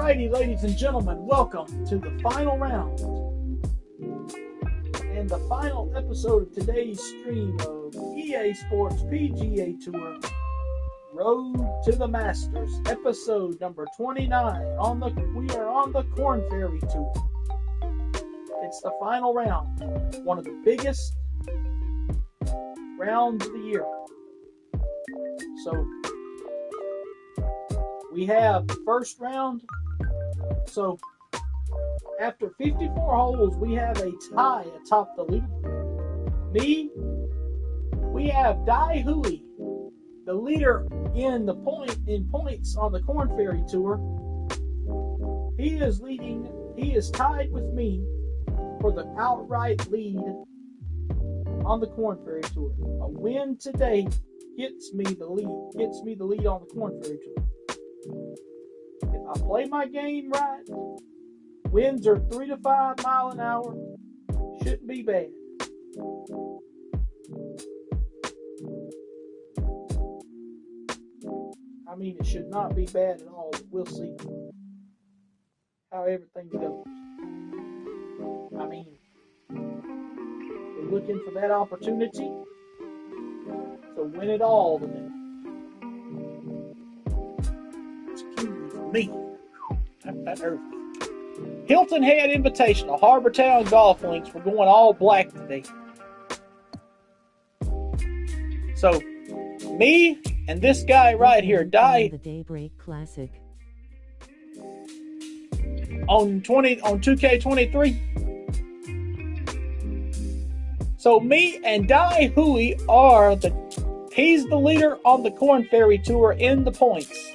Alrighty, ladies and gentlemen, welcome to the final round and the final episode of today's stream of EA Sports PGA Tour Road to the Masters, episode number 29. We are on the Korn Ferry Tour. It's the final round, one of the biggest rounds of the year. So we have the first round. So after 54 holes, we have a tie atop the leaderboard. We have Dai Hui, the leader in points on the Korn Ferry Tour. He is tied with me for the outright lead on the Korn Ferry Tour. A win today gets me the lead on the Korn Ferry Tour. If I play my game right, winds are 3 to 5 miles an hour. Shouldn't be bad. I mean, it should not be bad at all, but we'll see how everything goes. I mean, we're looking for that opportunity to win it all today. Excuse me. That hurt me. Hilton Head Invitational, Harbor Town Golf Links. We're going all black today. So, me and this guy right here, Dai, the Daybreak Classic on 2K23. So me and Dai Hui he's the leader on the Korn Ferry Tour in the points.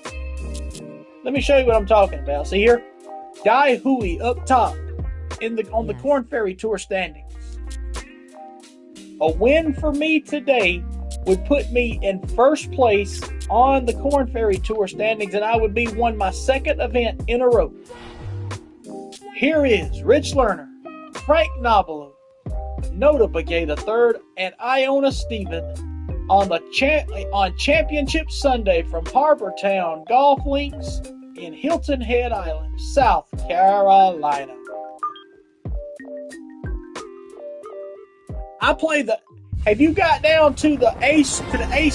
Let me show you what I'm talking about. See here? Dai Hui up top on the Korn Ferry Tour standings. A win for me today would put me in first place on the Korn Ferry Tour standings, and I would be won my second event in a row. Here is Rich Lerner, Frank Nobilo, Nota Begay III, and Iona Stephen on Championship Sunday from Harbor Town Golf Links in Hilton Head Island, South Carolina. Have you got down to the Ace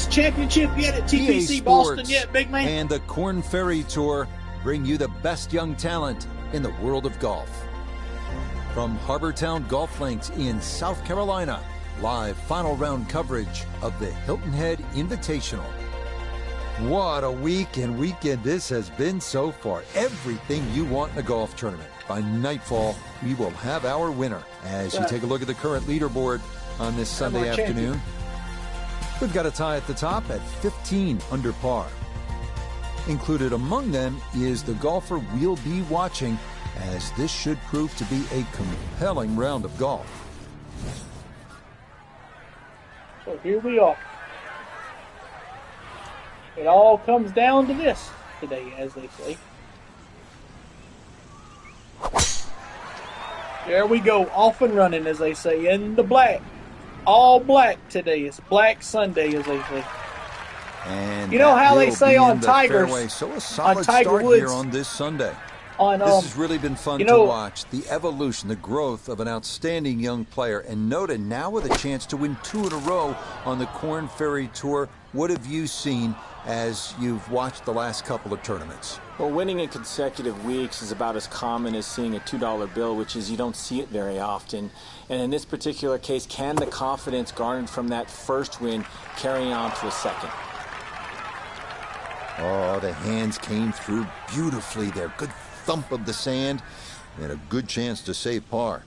Championship yet at TPC Boston yet, big man? And the Korn Ferry Tour bring you the best young talent in the world of golf. From Harbor Town Golf Links in South Carolina, live final round coverage of the Hilton Head Invitational. What a week and weekend this has been so far. Everything you want in a golf tournament. By nightfall, we will have our winner. As you take a look at the current leaderboard on this Sunday afternoon, we've got a tie at the top at 15 under par. Included among them is the golfer we'll be watching, as this should prove to be a compelling round of golf. So here we are. It all comes down to this today, as they say. There we go, off and running, as they say, in the black. All black today. It's Black Sunday, as they say. And you know how they say on Tigers, so a solid on Tiger start Woods, here on this Sunday. This has really been fun to watch. The evolution, the growth of an outstanding young player. And Nota now with a chance to win 2 in a row on the Korn Ferry Tour. What have you seen as you've watched the last couple of tournaments? Well, winning in consecutive weeks is about as common as seeing a $2 bill, which is you don't see it very often. And in this particular case, can the confidence garnered from that first win carry on to a second? Oh, the hands came through beautifully there. Good thump of the sand and a good chance to save par.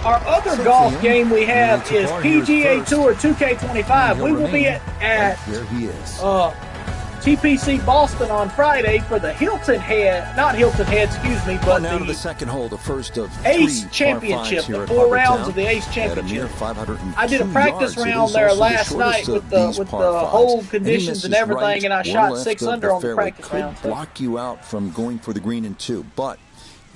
Our other golf game we have is PGA Tour 2K25. We will be at there he is. TPC Boston on Friday for the Hilton Head, not Hilton Head, excuse me, but now to the second hole, the first of Ace Championship, the 4 rounds of the Ace Championship. I did a practice round there last night with the hole conditions and everything, and I shot 6 under on the practice round. Block you out from going for the green in 2, but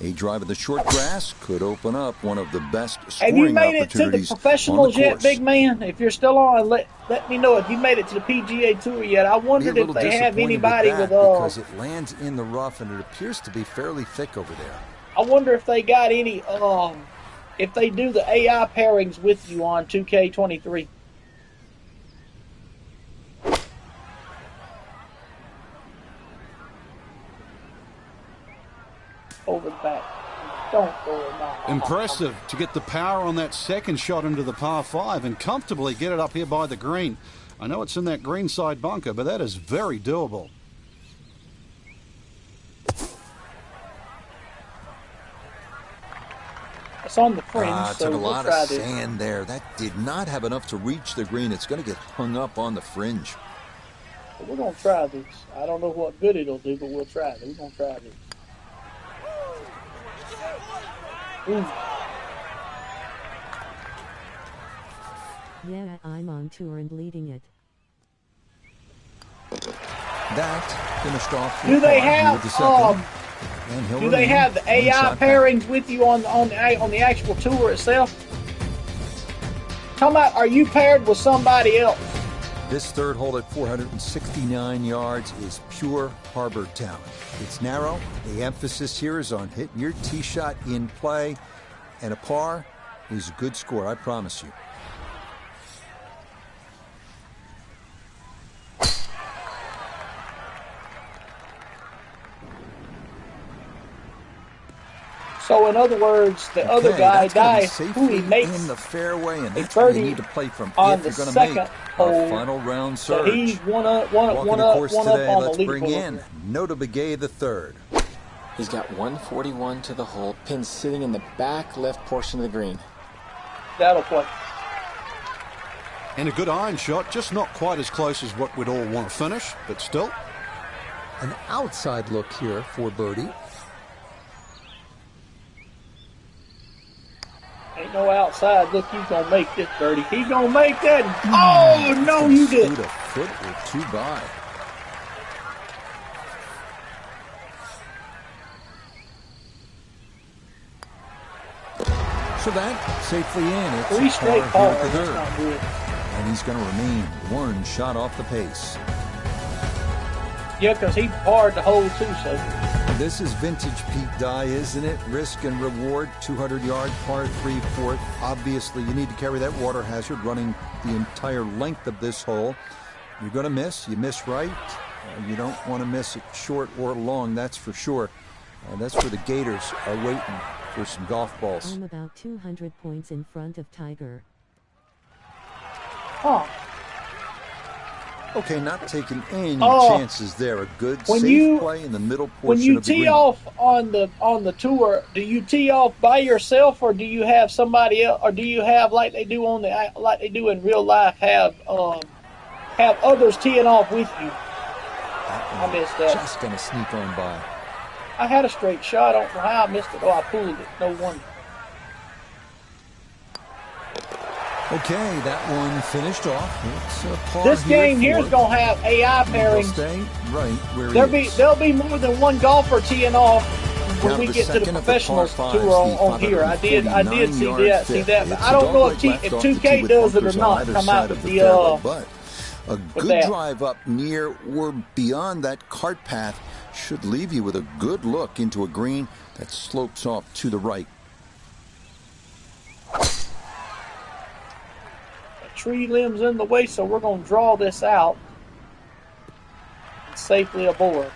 A drive of the short grass could open up one of the best Have you scoring made it to the opportunities professionals on the yet, course. big man? If you're still on, let me know if you made it to the PGA Tour yet. I Be a wondered if little they have disappointed anybody with with that because it lands in the rough and it appears to be fairly thick over there. I wonder if they got any if they do the AI pairings with you on 2K23. Over the back. Don't go now. Impressive to get the power on that second shot into the par 5 and comfortably get it up here by the green. I know it's in that greenside bunker, but that is very doable. It's on the fringe, so took a we'll lot try of this. sand there. That did not have enough to reach the green. It's going to get hung up on the fringe. But we're going to try this. I don't know what good it'll do, but we'll try it. We're going to try this. Ooh. Yeah, I'm on tour and leading it. That finished off. Do they with have the second, and he'll do they remain have the one AI shot back. pairings with you on the actual tour itself? Talking about, are you paired with somebody else? This third hole at 469 yards is pure harbor talent. It's narrow. The emphasis here is on hitting your tee shot in play, and a par is a good score, I promise you. So in other words, the other guy, who he makes in the fairway, and a that's where you birdie need to play from on if the you're going to second make hole, our final round so surge. he's one up Walking the course today, on the let's bring leaderboard. in Nota Begay the third. He's got 141 to the hole, pin sitting in the back left portion of the green. That'll play. And a good iron shot, just not quite as close as what we'd all want to finish, but still. An outside look here for birdie. Ain't no outside. Look, he's going to make this birdie. He's going to make that. Oh, no, you Scoot didn't. a foot or two by. So that safely in. It's Three a straight par pars. here That's at the third. not good. And he's going to remain one shot off the pace. Yeah, because he parred the hole too, so. This is vintage Pete Dye, isn't it? Risk and reward, 200-yard par 3/4. Obviously, you need to carry that water hazard running the entire length of this hole. You're going to miss. You miss right. You don't want to miss it short or long, that's for sure. That's where the Gators are waiting for some golf balls. I'm about 200 points in front of Tiger. Huh. Okay, not taking any Oh. chances there. A good, When safe you- play in the middle When portion you of the tee green. off on the tour, do you tee off by yourself, or do you have somebody else, or do you have like they do in real life, have others teeing off with you? I missed that. Just going to sneak on by. I had a straight shot. I don't know how I missed it. Oh, I pulled it. No wonder. Okay, that one finished off. It's a par This here game at here is 4. going to have AI He'll pairings. stay right where he There'll is. be more than one golfer teeing off when Down we the get to the second of the professionals par tour fives, the on here. I did see 549-yard see fifth. that, but It's I a don't know dogleg if left off the 2K tee with does it or bunkers on not. either Come side out of with the fairway, the but a good that. drive up near or beyond that cart path should leave you with a good look into a green that slopes off to the right. tree limbs in the way, so we're going to draw this out and safely aboard.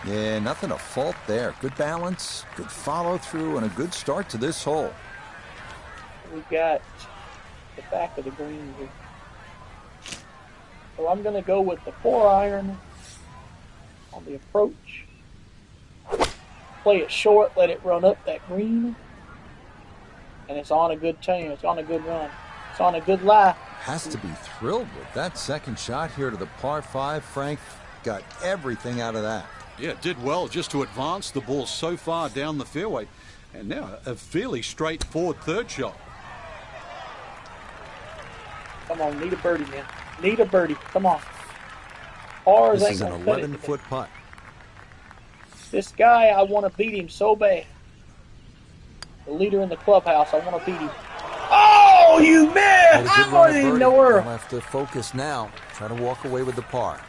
Yeah, nothing to fault there. Good balance, good follow through, and a good start to this hole. We've got the back of the green here. So I'm going to go with the 4-iron on the approach. Play it short, let it run up that green. And it's on a good team. It's on a good run. It's on a good lie. Has to be thrilled with that second shot here to the par 5. Frank got everything out of that. Yeah, did well just to advance the ball so far down the fairway. And now a fairly straightforward third shot. Come on, need a birdie, man. Need a birdie. Come on. Pars This ain't is an gonna cut it 11-foot today. putt. This guy, I want to beat him so bad. the leader in the clubhouse. I want to beat him. Oh, you missed! I don't even know where. He'll have to focus now. Try to walk away with the par.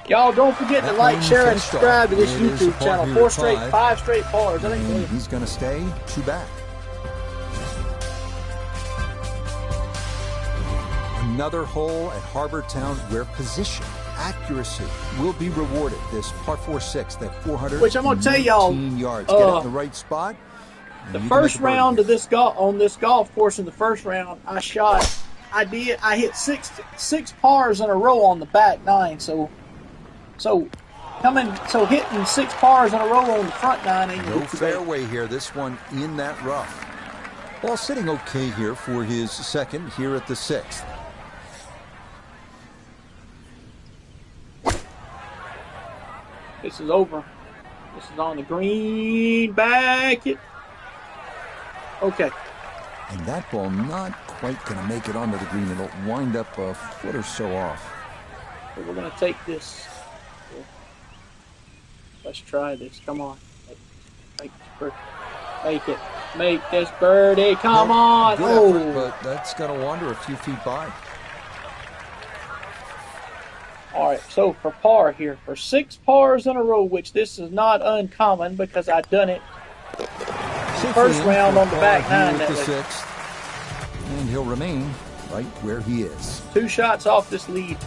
Y'all don't forget to like, share, and subscribe to this YouTube channel. 5 straight pars. That ain't good. He's going to stay 2 back. Another hole at Harbor Town where position, accuracy will be rewarded. This par 4-6, that 400 which I'm gonna tell y'all, yards. Get it in the right spot. The first round of this golf course, in the first round, I hit six pars in a row on the back 9. So hitting 6 pars in a row on the front 9 ain't no fairway here. This one in that rough. Ball sitting okay here for his second here at the 6th. This is over. This is on the green. Back it. Okay. And that ball not quite going to make it onto the green. It'll wind up a foot or so off. So we're going to take this. Let's try this. Come on. Make it. Make this birdie. Come on. Good effort, but that's going to wander a few feet by. All right, so for par here, for 6 pars in a row, which this is not uncommon because I've done it first round on the back 9 that the way. 6th, and he'll remain right where he is. 2 shots off this lead.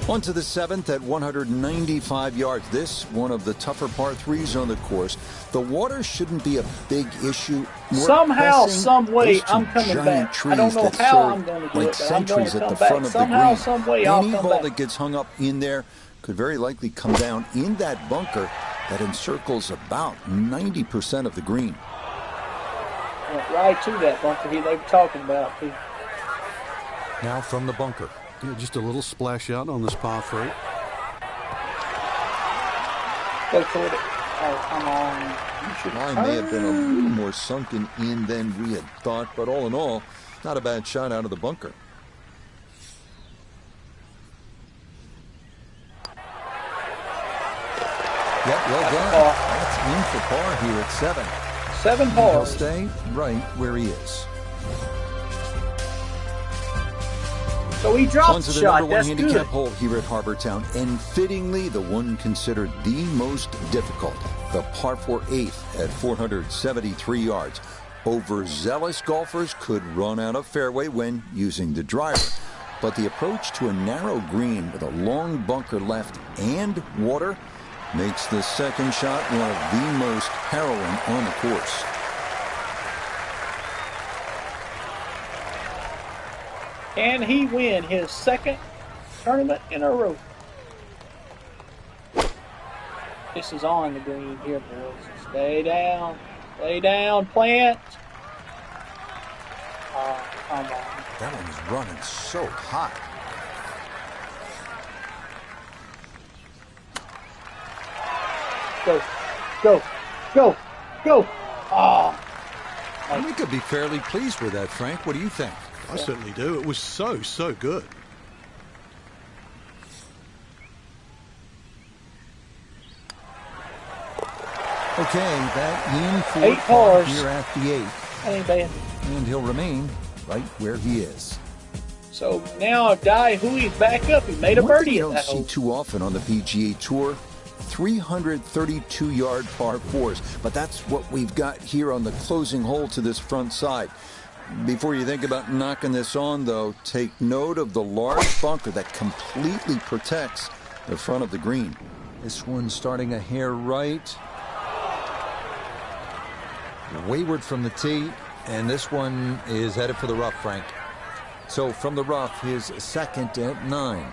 On to the 7th at 195 yards. This one of the tougher par 3s on the course. The water shouldn't be a big issue. Somehow, some way, I'm coming back. I don't know how I'm going to do it, but I'm going to come back. Somehow, some way, I'll come back. Any ball that gets hung up in there could very likely come down in that bunker that encircles about 90% of the green. Went right to that bunker they were talking about, too. Now from the bunker. Yeah, just a little splash out on this par 3. Go toward it. Oh, come on. Line may have been a little more sunken in than we had thought, but all in all, not a bad shot out of the bunker. Yep, well done. That's in for par here at 7. 7 pars. He'll stay right where he is. So he dropped On to the shot. number 1 That's handicap good. hole here at Harbor Town, and fittingly the one considered the most difficult, the par 4-8 at 473 yards. Overzealous golfers could run out of fairway when using the driver, but the approach to a narrow green with a long bunker left and water makes the second shot one of the most harrowing on the course. Can he win his second tournament in a row? This is on the green here, boys. Stay down. Stay down, plant. Oh, come on. That one's running so hot. Go. Go. Go. Go. Oh. We could be fairly pleased with that, Frank. What do you think? I certainly do. It was so good. Okay, that in for 8 pars here at the 8th. That ain't bad. And he'll remain right where he is. So now Dai Hui's back up. He made a One birdie thing you at don't that see hole. too often on the PGA Tour, 332-yard par 4s. But that's what we've got here on the closing hole to this front side. Before you think about knocking this on, though, take note of the large bunker that completely protects the front of the green. This one starting a hair right. Wayward from the tee, and this one is headed for the rough, Frank. So from the rough, his second at 9.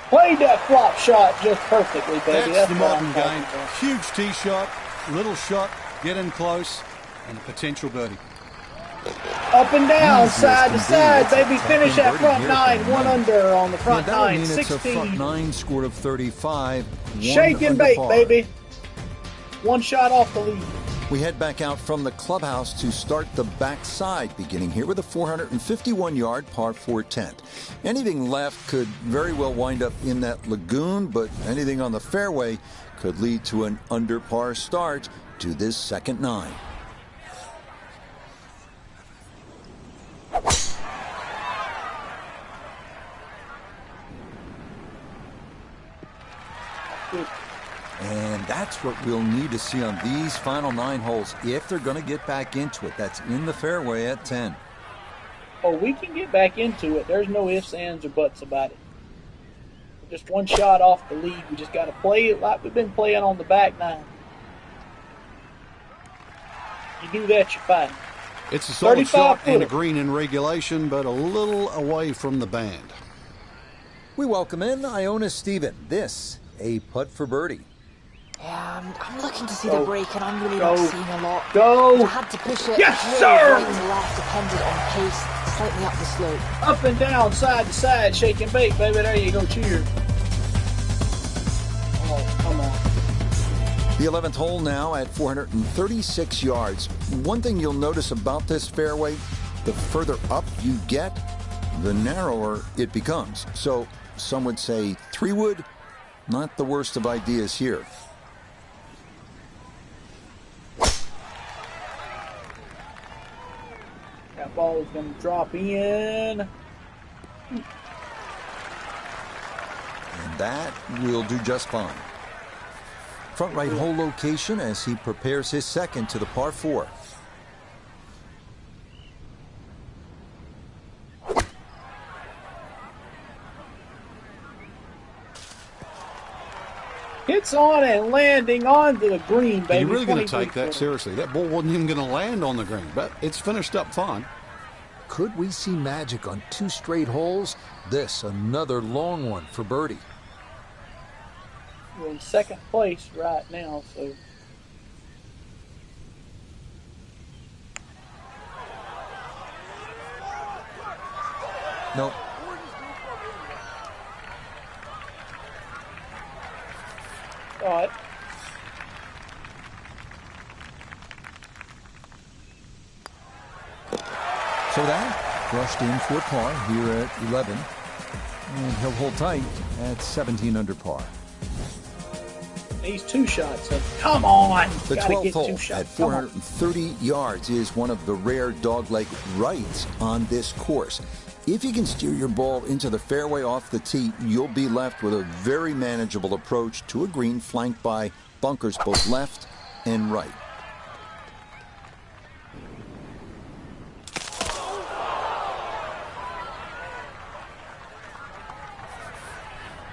Played that flop shot just perfectly, baby. That's the what modern I'm game. talking about. Huge tee shot, little shot, get in close, and a potential birdie. Up and down, Easiest side to indeed. side, It's a baby. tough Finish that birdie front here 9, from 1 him. under on the front Yeah, that would 9, mean it's a 16. front 9 score of 35. Shake and under bake, par. baby. 1 shot off the lead. We head back out from the clubhouse to start the backside, beginning here with a 451-yard par 4 10. Anything left could very well wind up in that lagoon, but anything on the fairway could lead to an under par start to this second 9. And that's what we'll need to see on these final 9 holes if they're going to get back into it. That's in the fairway at 10. Oh, we can get back into it. There's no ifs, ands, or buts about it. We're just one shot off the lead. We just got to play it like we've been playing on the back 9. You do that, you're fine. It's a solid shot footer. and a green in regulation, but a little away from the band. We welcome in Iona Stephen. This, a putt for birdie. Yeah, I'm looking to see the break, and I'm really not seeing a lot. Go! I had to push it Yes, really sir! right to left, depended on pace, slightly up the slope. Up and down, side to side, shake and bake, baby. There you go, cheers. Oh, come on. The 11th hole now at 436 yards. One thing you'll notice about this fairway, the further up you get, the narrower it becomes. So some would say 3-wood, not the worst of ideas here. That ball is going to drop in. And that will do just fine. Front right hole location as he prepares his second to the par 4. Hits on and landing onto the green, baby. Are you really going to take 23 that seriously? That ball wasn't even going to land on the green, but it's finished up fine. Could we see magic on 2 straight holes? This, another long one for birdie. We're in second place right now, so. Nope. All right. So that brushed in for par here at 11. And he'll hold tight at 17 under par. These 2 shots. Come on. The Gotta 12th get 2 hole shots. at 430 yards is one of the rare dogleg rights on this course. If you can steer your ball into the fairway off the tee, you'll be left with a very manageable approach to a green flanked by bunkers both left and right.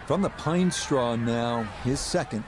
From the pine straw now, his second.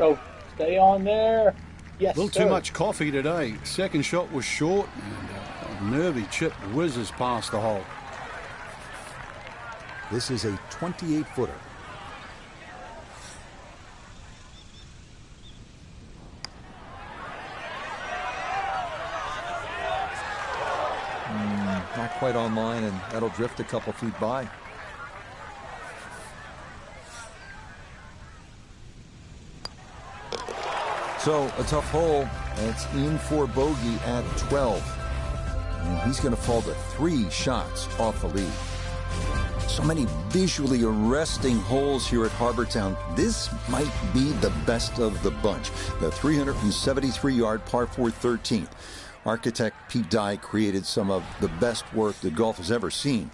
Go. Stay on there. Yes, A little sir. too much coffee today. Second shot was short, and a nervy chip whizzes past the hole. This is a 28-footer. Not quite on line, and that'll drift a couple feet by. So a tough hole. It's in for bogey at 12. And he's going to fall to 3 shots off the lead. So many visually arresting holes here at Harbor Town. This might be the best of the bunch. The 373-yard par 4 13th. Architect Pete Dye created some of the best work that golf has ever seen.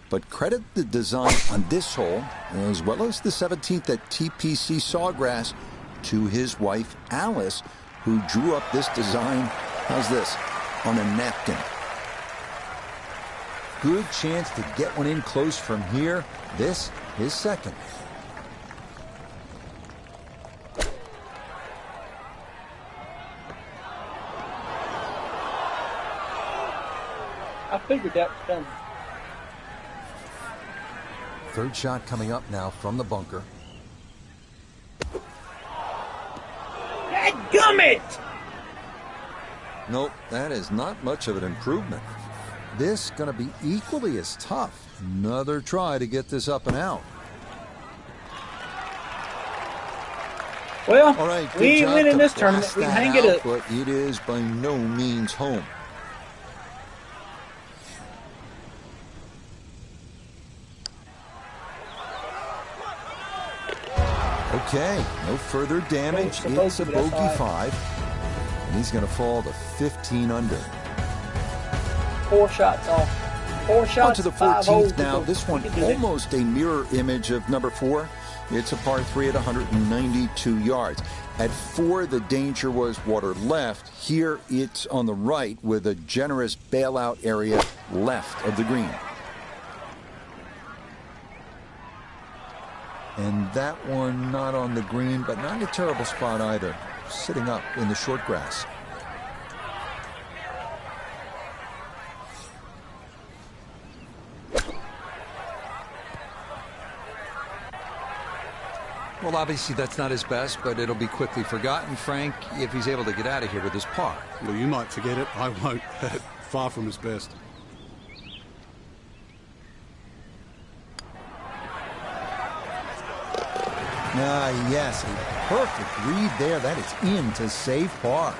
But credit the design on this hole, as well as the 17th at TPC Sawgrass, to his wife, Alice, who drew up this design, how's this, on a napkin. Good chance to get one in close from here. This, his second. figured that was coming. Third shot coming up now from the bunker. Dadgummit! Nope, that is not much of an improvement. This going to be equally as tough. Another try to get this up and out. Well, All right, we ain't job winning to this tournament. blast We that hang it out, up. but it is by no means home. Okay, no further damage. It's a bogey 5. And he's going to fall to 15 under. 4 shots off. 4 shots. On to the 14th now. This one almost a mirror image of number 4. It's a par 3 at 192 yards. At 4, the danger was water left. Here, it's on the right with a generous bailout area left of the green. And that one not on the green, but not in a terrible spot either. Sitting up in the short grass. Well, obviously that's not his best, but it'll be quickly forgotten, Frank, if he's able to get out of here with his par. Well, you might forget it. I won't. Far from his best. Yes, a perfect read there. That is in to save par.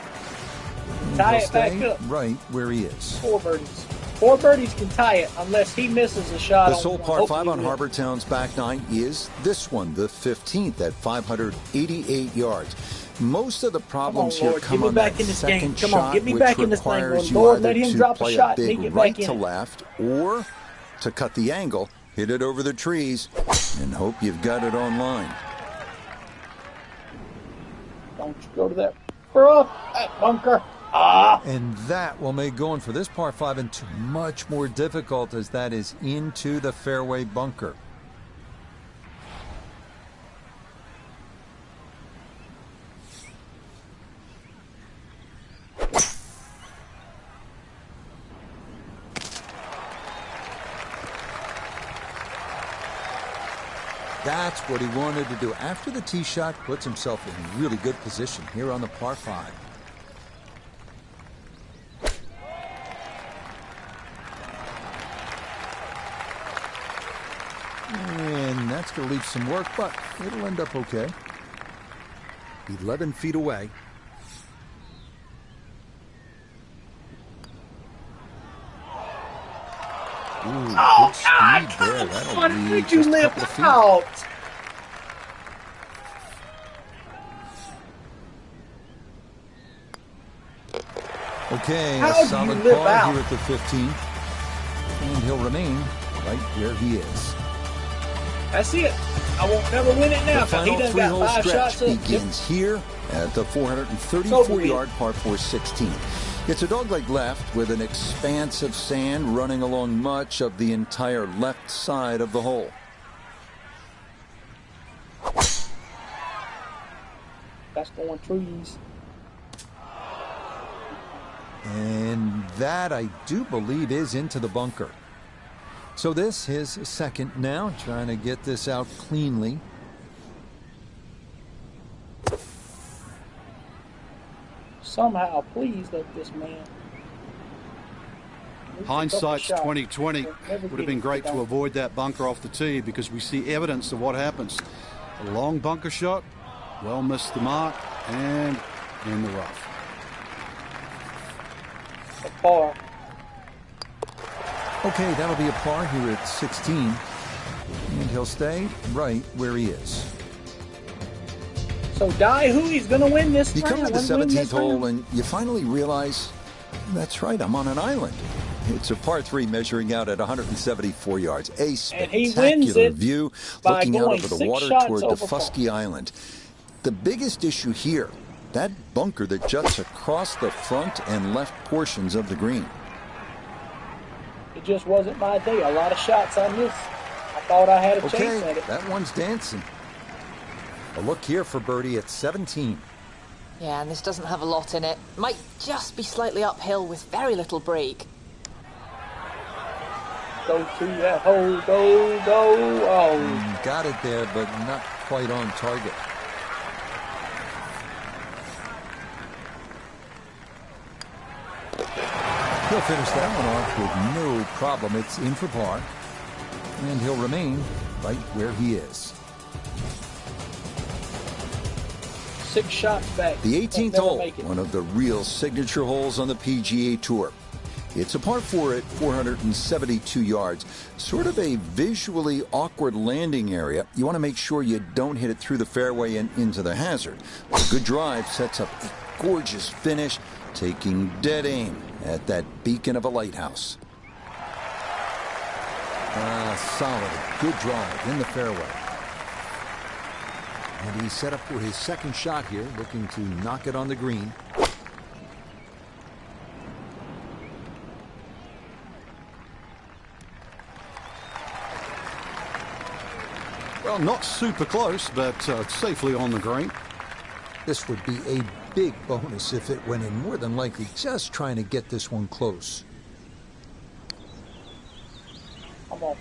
Tie it back up. Right where he is. 4 birdies. 4 birdies can tie it unless he misses a shot. The sole par 5 on will. Harbour Town's back 9 is this one, the 15th at 588 yards. Most of the problems Come on, here Lord. come Get me on back that in this second game. Come on, shot, get me which back in this thing, requires Lord. you Let either him to drop a play shot a and me big get right back to in it. left, or to cut the angle, hit it over the trees, and hope you've got it on line. Don't you go to that bunker. Ah! And that will make going for this par 5 into much more difficult, as that is into the fairway bunker. That's what he wanted to do. After the tee shot, puts himself in really good position here on the par 5. And that's going to leave some work, but it'll end up okay. 11 feet away. Ooh, good speed there. That'll be Did you just a live couple of feet. out? Okay, How a do you solid live par out? here at the 15th. And he'll remain right where he is. That's it. I won't never win it now The because he final done got three-hole 5 stretch shots up. begins here at the 434-yard par 4 16. It's a dogleg left with an expanse of sand running along much of the entire left side of the hole. That's going trees. And that, I do believe, is into the bunker. So this is second now, trying to get this out cleanly. Somehow, please let this man. Hindsight's 2020. We'll never Would have get been it great to done. avoid that bunker off the tee, because we see evidence of what happens. A long bunker shot, well missed the mark, and in the rough. A par. Okay, that'll be a par here at 16. And he'll stay right where he is. So Die Hui's going to win this You come round. to the Win 17th this hole round. and you finally realize, that's right, I'm on an island. It's a par 3 measuring out at 174 yards. A And he wins spectacular it view by looking out going over the 6 water shots toward over Defusky Island. The biggest issue here, that bunker that juts across the front and left portions of the green. It just wasn't my day. A lot of shots I missed. I thought I had a chance Okay, at it. that one's dancing. A look here for birdie at 17. Yeah, and this doesn't have a lot in it. Might just be slightly uphill with very little break. Go to that hole. Go, go. Oh. Got it there, but not quite on target. He'll finish that one off with no problem. It's in for par. And he'll remain right where he is. 6 shots back. The 18th hole, make it. one of the real signature holes on the PGA Tour. It's a par 4 at 472 yards. Sort of a visually awkward landing area. You want to make sure you don't hit it through the fairway and into the hazard. A good drive sets up a gorgeous finish, taking dead aim at that beacon of a lighthouse. Solid. Good drive in the fairway. And he's set up for his second shot here, looking to knock it on the green. Well, not super close, but safely on the green. This would be a big bonus if it went in, more than likely just trying to get this one close. Come on.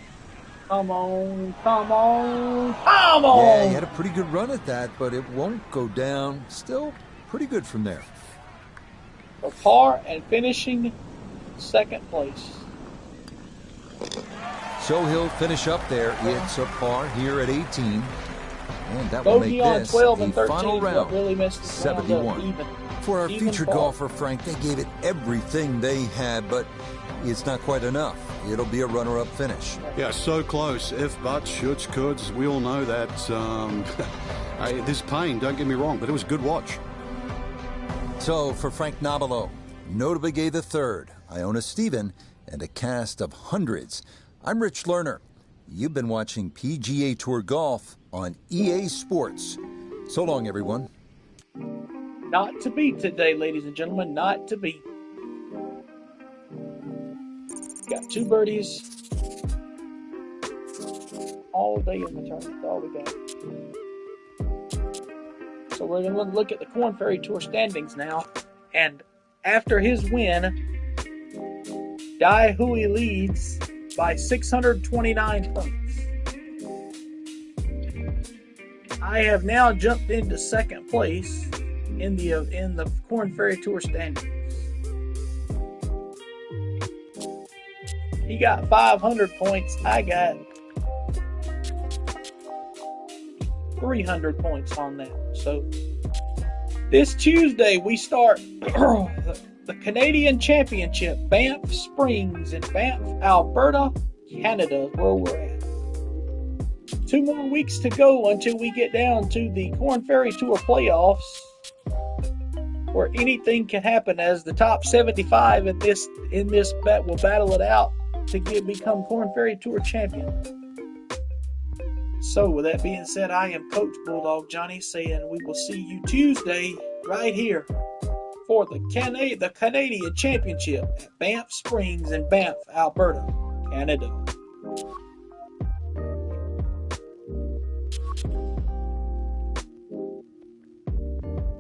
Come on. Come on. Come on. Yeah, he had a pretty good run at that, but it won't go down. Still pretty good from there. For par and finishing second place. So he'll finish up there. It's a par here at 18. And that will make Bogey on this 12 a and 13. final round, Really missed the 71. even. For our Even featured par. golfer, Frank, they gave it everything they had, but it's not quite enough. It'll be a runner-up finish. Yeah, so close. If, buts, shoulds, coulds. We all know that. There's pain, don't get me wrong, but it was a good watch. So for Frank Nobilo, notably gave the third, Iona Stephen, and a cast of hundreds. I'm Rich Lerner. You've been watching PGA Tour Golf on EA Sports. So long, everyone. Not to beat today, ladies and gentlemen. Not to beat. Got 2 birdies all day in the tournament. All we got. So we're going to look at the Korn Ferry Tour standings now. And after his win, Dai Hui leads by 629 points. I have now jumped into second place in the Korn Ferry Tour standings. He got 500 points. I got 300 points on that. So this Tuesday we start the Canadian Championship, Banff Springs in Banff, Alberta, Canada, where we're at. 2 more weeks to go until we get down to the Korn Ferry Tour playoffs, where anything can happen as the top 75 in this bet will battle it out to become Korn Ferry Tour champion. So with that being said, I am Coach Bulldog Johnny saying we will see you Tuesday right here for the Canadian Championship at Banff Springs in Banff, Alberta, Canada.